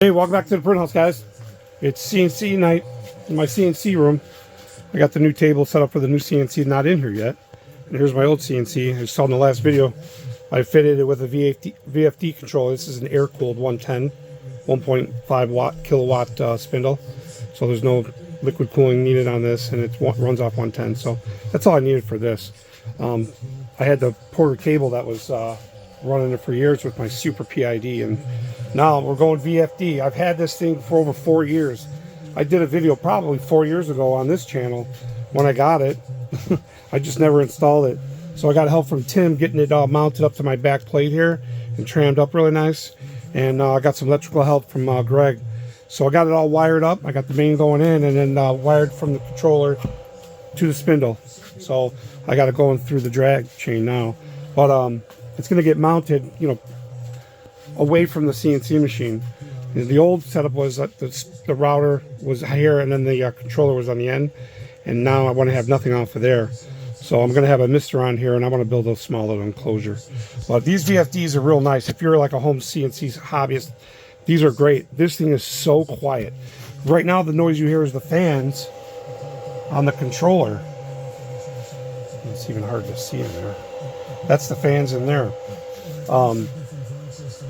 Hey, welcome back to the print house, guys. It's CNC night in my CNC room. I got the new table set up for the new CNC, not in here yet. And here's my old CNC. I saw in the last video, I fitted it with a VFD controller. This is an air-cooled 110, 1.5 kilowatt spindle. So there's no liquid cooling needed on this, and it runs off 110. So that's all I needed for this. I had the Porter cable that was running it for years with my Super PID, and now we're going VFD. I've had this thing for over 4 years. I did a video probably 4 years ago on this channel when I got it. I just never installed it. So I got help from Tim getting it mounted up to my back plate here and trimmed up really nice. And I got some electrical help from Greg. So I got it all wired up. I got the main going in, and then wired from the controller to the spindle. So I got it going through the drag chain now. But it's going to get mounted, you know, away from the CNC machine. The old setup was that the router was here and then the controller was on the end, and now I want to have nothing off of there. So I'm going to have a mister on here, and I want to build a small little enclosure. But these VFDs are real nice. If you're like a home CNC hobbyist, these are great. This thing is so quiet. Right now the noise you hear is the fans on the controller. It's even hard to see in there. That's the fans in there.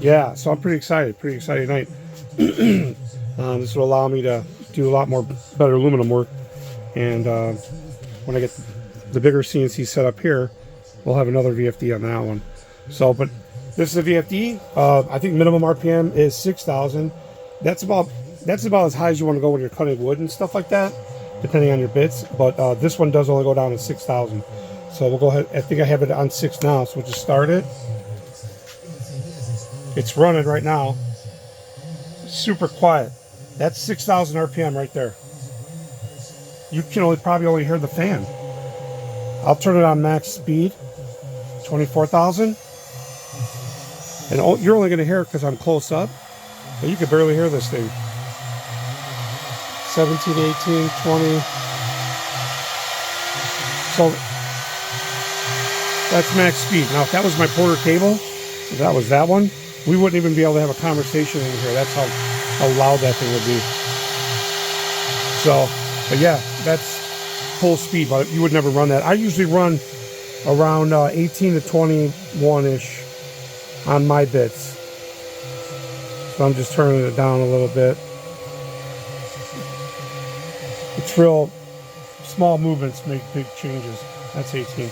Yeah, so I'm pretty excited. Pretty exciting night. This will allow me to do a lot more better aluminum work. And when I get the bigger CNC set up here, we'll have another VFD on that one. So, but this is a VFD. I think minimum RPM is 6,000. That's about as high as you want to go when you're cutting wood and stuff like that, depending on your bits. But this one does only go down to 6,000. So we'll go ahead. I think I have it on 6 now, so we'll just start it. It's running right now. Super quiet. That's 6,000 RPM right there. You can probably only hear the fan. I'll turn it on max speed, 24,000. And you're only going to hear it because I'm close up, but you could barely hear this thing. 17, 18, 20. So that's max speed. Now, if that was my Porter cable, if that was that one, we wouldn't even be able to have a conversation in here. That's how loud that thing would be. So, but yeah, that's full speed, but you would never run that. I usually run around 18 to 21-ish on my bits. So I'm just turning it down a little bit. It's real small movements make big changes. That's 18.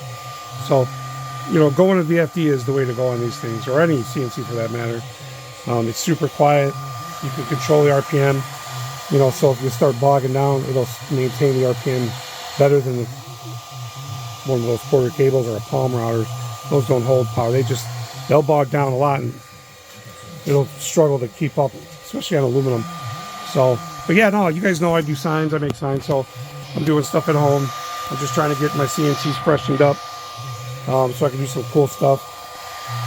So, you know, going to VFD is the way to go on these things, or any CNC for that matter. It's super quiet. You can control the RPM. You know, so if you start bogging down, it'll maintain the RPM better than one of those Porter cables or a palm routers. Those don't hold power. They'll bog down a lot, and it'll struggle to keep up, especially on aluminum. So, but yeah, no, you guys know I do signs. I make signs, so I'm doing stuff at home. I'm just trying to get my CNCs freshened up. So I can do some cool stuff.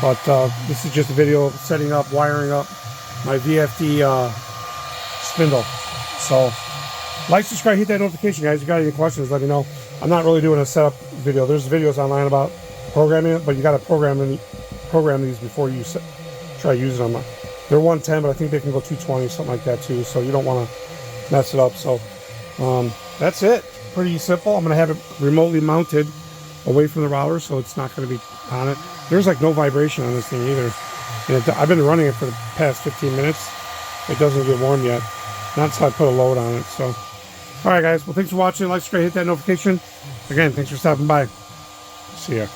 But this is just a video of setting up, wiring up my VFD spindle. So like, subscribe, hit that notification, guys. If you got any questions, let me know. I'm not really doing a setup video. There's videos online about programming it, but you got to program these before you try using them. They're 110, but I think they can go 220, something like that too. So you don't want to mess it up. So that's it. Pretty simple. I'm going to have it remotely mounted away from the router, so it's not going to be on it. There's like no vibration on this thing either. And I've been running it for the past 15 minutes. It doesn't get warm yet. Not until I put a load on it. So, all right, guys. Well, thanks for watching. Like, subscribe, hit that notification. Again, thanks for stopping by. See ya.